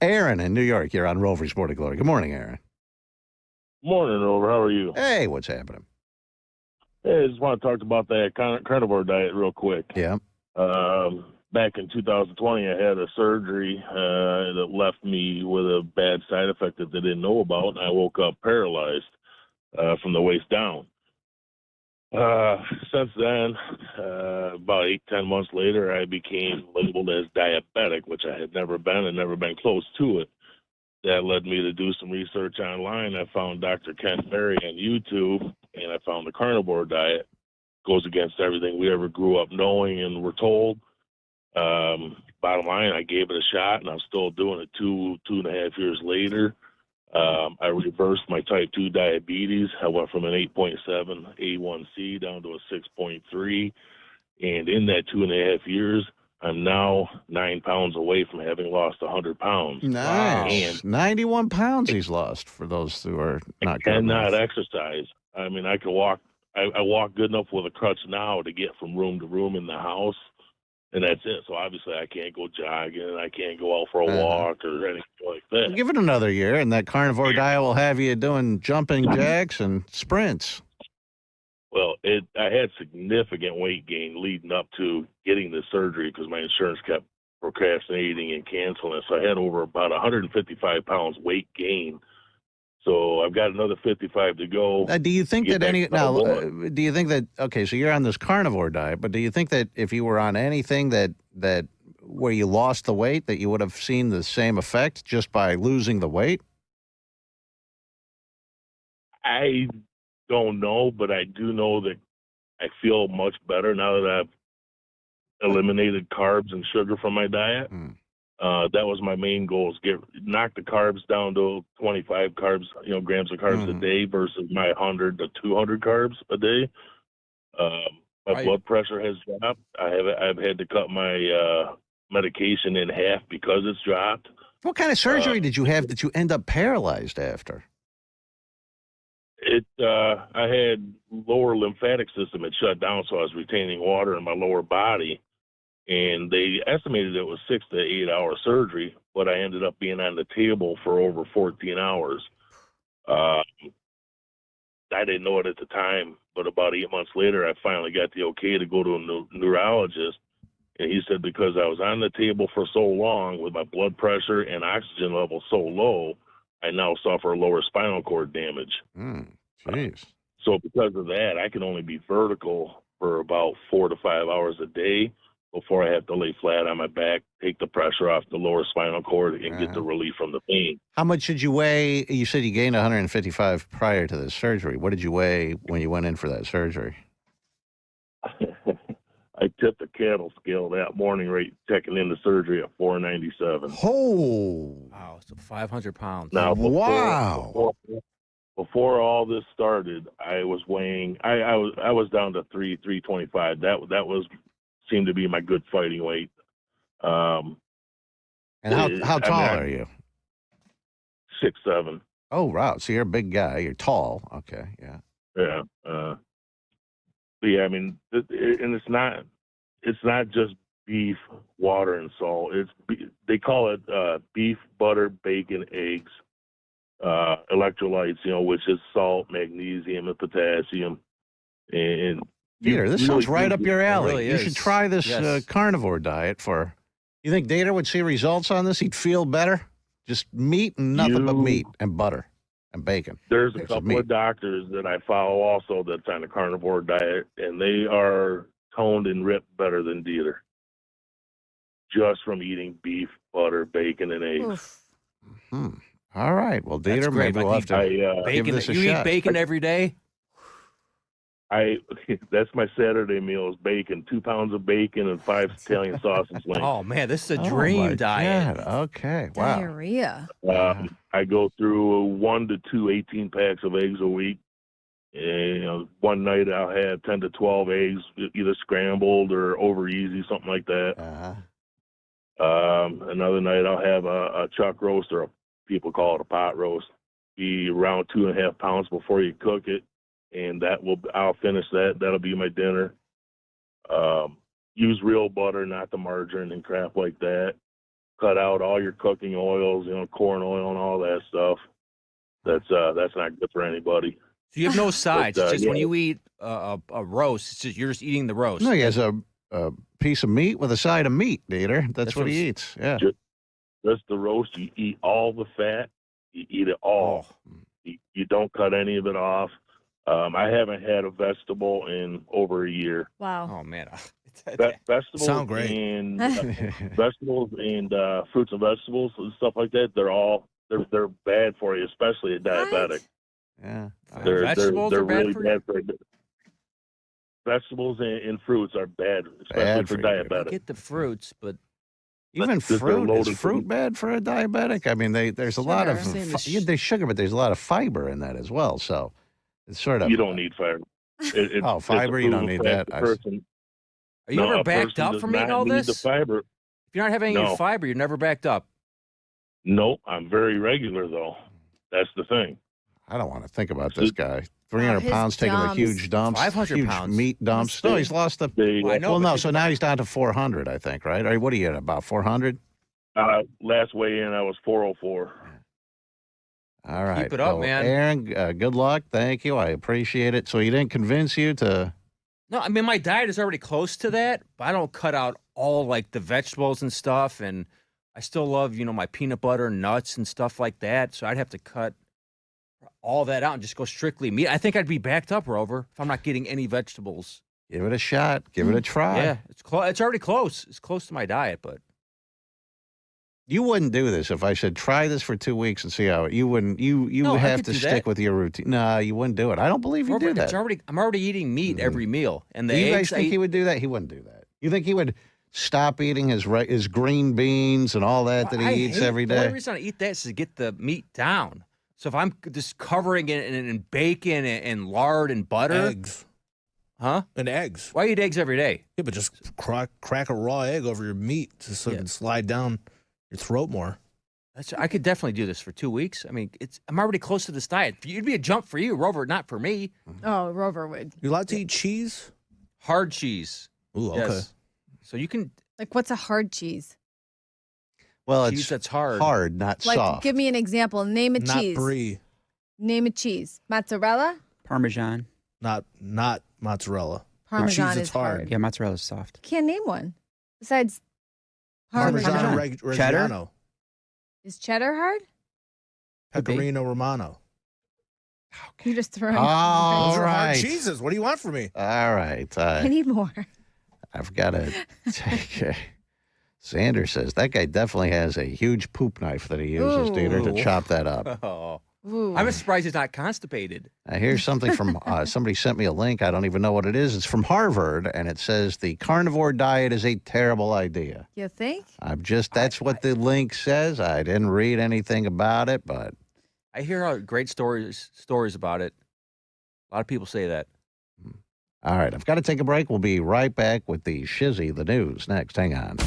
Aaron in New York, you're on Rover's Morning Glory. Good morning, Aaron. Morning, Rover. How are you? Hey, what's happening? Hey, I just want to talk about that carnivore diet real quick. Yeah. Back in 2020, I had a surgery that left me with a bad side effect that they didn't know about, and I woke up paralyzed from the waist down. Since then, about 8-10 months later, I became labeled as diabetic, which I had never been and never been close to it. That led me to do some research online. I found Dr. Ken Berry on YouTube, and I found the carnivore diet. Goes against everything we ever grew up knowing and were told. Bottom line, I gave it a shot, and I'm still doing it 2.5 years later. I reversed my type 2 diabetes. I went from an 8.7 A1C down to a 6.3. And in that 2.5 years, I'm now 9 pounds away from having lost 100 pounds. Nice. And 91 pounds he's lost for those who are not good. cannot exercise. I mean, I can walk. I walk good enough with a crutch now to get from room to room in the house, and that's it. So obviously, I can't go jogging. I can't go out for a walk or anything like that. Well, give it another year, and that carnivore diet will have you doing jumping jacks and sprints. Well, I had significant weight gain leading up to getting the surgery because my insurance kept procrastinating and canceling. So I had over about 155 pounds weight gain. So I've got another 55 to go. Do you think that do you think that, okay, so you're on this carnivore diet, but do you think that if you were on anything that where you lost the weight, that you would have seen the same effect just by losing the weight? I don't know, but I do know that I feel much better now that I've eliminated carbs and sugar from my diet. That was my main goal: is knock the carbs down to 25 grams of carbs a day versus my 100 to 200 carbs a day. My blood pressure has dropped. I've had to cut my medication in half because it's dropped. What kind of surgery did you have that you end up paralyzed after? I had lower lymphatic system. It shut down, so I was retaining water in my lower body. And they estimated it was 6 to 8 hour surgery, but I ended up being on the table for over 14 hours. I didn't know it at the time, but about 8 months later, I finally got the okay to go to a neurologist. And he said because I was on the table for so long with my blood pressure and oxygen level so low, I now suffer lower spinal cord damage. Jeez. So because of that, I can only be vertical for about 4 to 5 hours a day before I have to lay flat on my back, take the pressure off the lower spinal cord, and get the relief from the pain. How much did you weigh? You said you gained 155 prior to the surgery. What did you weigh when you went in for that surgery? I tipped the cattle scale that morning, right, checking into surgery at 497. Oh, wow! So 500 pounds. Now, wow! Before all this started, I was weighing. I was down to 325. That was seemed to be my good fighting weight. And how tall are you? 6'7". Oh, wow! So you're a big guy. You're tall. Okay, yeah. Yeah. But yeah, I mean, and it's not just beef, water, and salt. They call it beef, butter, bacon, eggs, electrolytes, which is salt, magnesium, and potassium. And Peter, this sounds right up your alley. Really you should try this carnivore diet for. You think Data would see results on this? He'd feel better? Just meat and nothing but meat and butter and bacon. There's a couple of doctors that I follow also that's on the carnivore diet, and they are toned and ripped better than Dieter. Just from eating beef, butter, bacon, and eggs. All right. Well, Dieter, maybe we'll have to give this a shot. You eat bacon every day? That's my Saturday meal is bacon, 2 pounds of bacon and 5 Italian sausage links. Oh man, this is a dream diet. God. Okay, wow. Diarrhea. I go through 1 to 2 18 packs of eggs a week. And, one night I'll have 10 to 12 eggs, either scrambled or over easy, something like that. Another night I'll have a chuck roast, or people call it a pot roast. Be around 2.5 pounds before you cook it. And I'll finish that. That'll be my dinner. Use real butter, not the margarine and crap like that. cut out all your cooking oils, corn oil and all that stuff. That's not good for anybody. So you have no sides. It's just yeah. when you eat a roast, it's just, you're just eating the roast. No, he has a piece of meat with a side of meat, Dieter. That's what he eats. Yeah. Just the roast. You eat all the fat. You eat it all. You don't cut any of it off. I haven't had a vegetable in over a year. Wow. Oh man. Vegetables Sound great. And vegetables and fruits and vegetables and stuff like that. They're bad for you, especially a diabetic. Yeah. Vegetables they're are bad really for you? bad for you. Vegetables and fruits are bad, especially Bad for for you. I diabetics. get the fruits, but Even They're fruit loaded is fruit bad for a diabetic? I mean, there's a lot of Sugar. there's sugar, but there's a lot of fiber in that as well. So it's sort of You don't need fiber. Oh, fiber, you don't need that. Person, are you ever a backed person up does from eating not all need this? The fiber. If you're not having any No. fiber, you're never backed up. No, I'm very regular though. That's the thing. I don't want to think about this guy. 300 his pounds taking the dumps. huge dumps, 500 huge pounds. meat dumps. No, he's lost the. Well, I know, Well, but no. you- So now he's down to 400, I think, right? Or what are you at? About 400? Last weigh in, I was 404. All right. Keep it up, Well, man. Aaron, good luck. Thank you. I appreciate it. So he didn't convince you to. No, I mean my diet is already close to that, but I don't cut out all like the vegetables and stuff, and I still love my peanut butter, nuts, and stuff like that. So I'd have to cut all that out and just go strictly meat. I think I'd be backed up, Rover, if I'm not getting any vegetables. Give it a shot. Give it a try. Yeah, it's close. It's already close. It's close to my diet, but You wouldn't do this if I said try this for 2 weeks and see how it. You wouldn't. You No, I have could to do stick that. with your routine. No, you wouldn't do it. I don't believe you Rover, do that. I'm already eating meat every meal, and the Do you guys eggs. think he would do that? He wouldn't do that. You think he would stop eating his green beans and all that Well, he I eats hate- every The only day? reason I eat that is to get the meat down. So if I'm just covering it in bacon and lard and butter, Eggs. huh? And eggs. Why eat eggs every day? Yeah, but just crack a raw egg over your meat just so it Yeah. can slide down your throat more. I could definitely do this for 2 weeks. I mean, I'm already close to this diet. It'd be a jump for you, Rover, not for me. Oh, Rover would. You allowed to eat cheese? Hard cheese. Ooh, okay. Yes. So you can Like, what's a hard cheese? Well, cheese it's that's hard. hard, not Like, soft. give me an example. Name a Not cheese. brie. Name a cheese. Mozzarella? Parmesan. Not mozzarella. Parmesan cheese is that's hard. Yeah, mozzarella's soft. Can't name one. Besides Parmesan, Parmesan. Cheddar? Reggiano. Is cheddar hard? Could be. Pecorino Romano. You just throw in. All Those are hard right. cheeses. What do you want from me? All right. I need more. I've got to take. Xander says that guy definitely has a huge poop knife that he uses, Dieter, to Ooh. chop that up. Oh. Ooh. I'm surprised he's not constipated. I hear something from somebody sent me a link. I don't even know what it is. It's from Harvard, and it says the carnivore diet is a terrible idea. You think? That's what the link says. I didn't read anything about it, but I hear great stories about it. A lot of people say that. all right. I've got to take a break. We'll be right back with the shizzy, the news next. Hang on.